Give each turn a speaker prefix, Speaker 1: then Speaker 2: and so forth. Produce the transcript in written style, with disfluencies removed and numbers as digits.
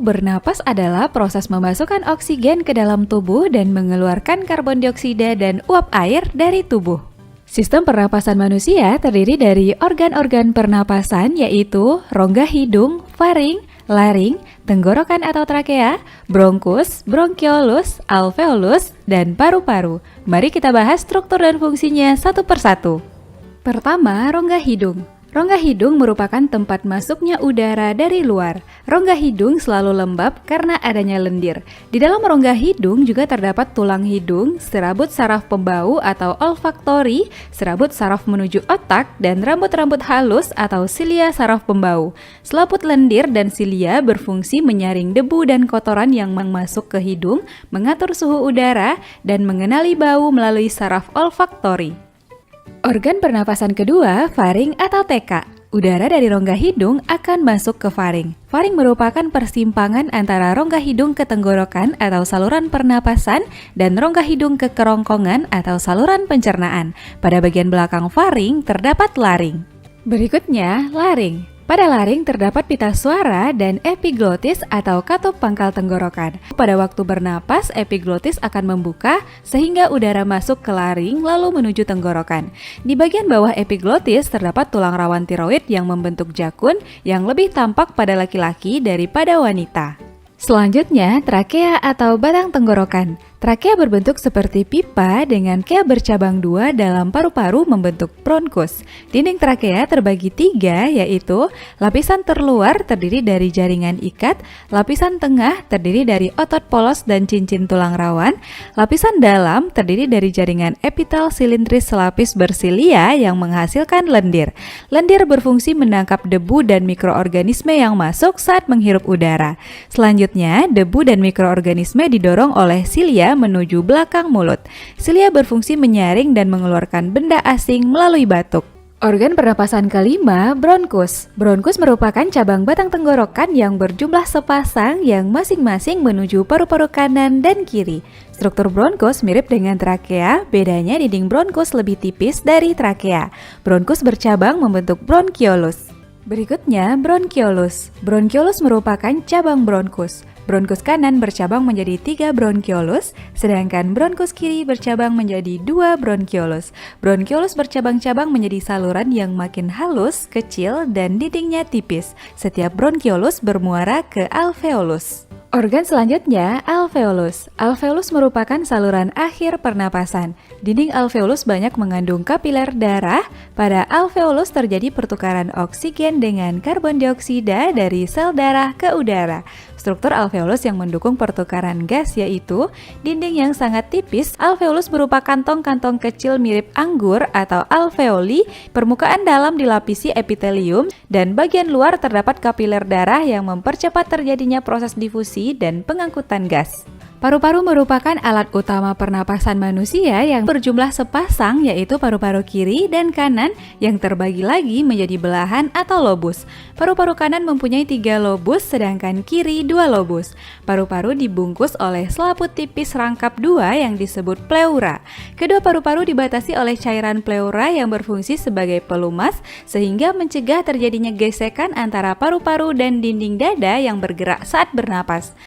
Speaker 1: Bernapas adalah proses memasukkan oksigen ke dalam tubuh dan mengeluarkan karbon dioksida dan uap air dari tubuh. Sistem pernapasan manusia terdiri dari organ-organ pernapasan yaitu rongga hidung, faring, laring, tenggorokan atau trakea, bronkus, bronkiolus, alveolus, dan paru-paru. Mari kita bahas struktur dan fungsinya satu persatu. Pertama, rongga hidung. Rongga hidung merupakan tempat masuknya udara dari luar. Rongga hidung selalu lembab karena adanya lendir. Di dalam rongga hidung juga terdapat tulang hidung, serabut saraf pembau atau olfaktori, serabut saraf menuju otak, dan rambut-rambut halus atau silia saraf pembau. Selaput lendir dan silia berfungsi menyaring debu dan kotoran yang masuk ke hidung, mengatur suhu udara, dan mengenali bau melalui saraf olfaktori. Organ pernapasan kedua, faring atau TK. Udara dari rongga hidung akan masuk ke faring. Faring merupakan persimpangan antara rongga hidung ke tenggorokan atau saluran pernapasan dan rongga hidung ke kerongkongan atau saluran pencernaan. Pada bagian belakang faring terdapat laring. Berikutnya, laring. Pada laring terdapat pita suara dan epiglotis atau katup pangkal tenggorokan. Pada waktu bernapas, epiglotis akan membuka sehingga udara masuk ke laring lalu menuju tenggorokan. Di bagian bawah epiglotis terdapat tulang rawan tiroid yang membentuk jakun yang lebih tampak pada laki-laki daripada wanita. Selanjutnya, trakea atau batang tenggorokan. Trakea berbentuk seperti pipa dengan kea bercabang dua dalam paru-paru membentuk bronkus. Dinding trakea terbagi tiga, yaitu lapisan terluar terdiri dari jaringan ikat, lapisan tengah terdiri dari otot polos dan cincin tulang rawan, lapisan dalam terdiri dari jaringan epitel silindris selapis bersilia yang menghasilkan lendir. Lendir berfungsi menangkap debu dan mikroorganisme yang masuk saat menghirup udara. Selanjutnya, debu dan mikroorganisme didorong oleh silia menuju belakang mulut. Silia berfungsi menyaring dan mengeluarkan benda asing melalui batuk. Organ pernapasan kelima, bronkus. Bronkus merupakan cabang batang tenggorokan yang berjumlah sepasang yang masing-masing menuju paru-paru kanan dan kiri. Struktur bronkus mirip dengan trakea, bedanya dinding bronkus lebih tipis dari trakea. Bronkus bercabang membentuk bronkiolus. Berikutnya, bronkiolus. Bronkiolus merupakan cabang bronkus. Bronkus kanan bercabang menjadi 3 bronkiolus, sedangkan bronkus kiri bercabang menjadi 2 bronkiolus. Bronkiolus bercabang-cabang menjadi saluran yang makin halus, kecil, dan dindingnya tipis. Setiap bronkiolus bermuara ke alveolus. Organ selanjutnya, alveolus. Alveolus merupakan saluran akhir pernapasan. Dinding alveolus banyak mengandung kapiler darah. Pada alveolus terjadi pertukaran oksigen dengan karbon dioksida dari sel darah ke udara. Struktur alveolus yang mendukung pertukaran gas yaitu dinding yang sangat tipis. Alveolus berupa kantong-kantong kecil mirip anggur atau alveoli. Permukaan dalam dilapisi epitelium dan bagian luar terdapat kapiler darah yang mempercepat terjadinya proses difusi dan pengangkutan gas. Paru-paru merupakan alat utama pernapasan manusia yang berjumlah sepasang, yaitu paru-paru kiri dan kanan yang terbagi lagi menjadi belahan atau lobus. Paru-paru kanan mempunyai 3 lobus, sedangkan kiri 2 lobus. Paru-paru dibungkus oleh selaput tipis rangkap 2 yang disebut pleura. Kedua paru-paru dibatasi oleh cairan pleura yang berfungsi sebagai pelumas sehingga mencegah terjadinya gesekan antara paru-paru dan dinding dada yang bergerak saat bernapas.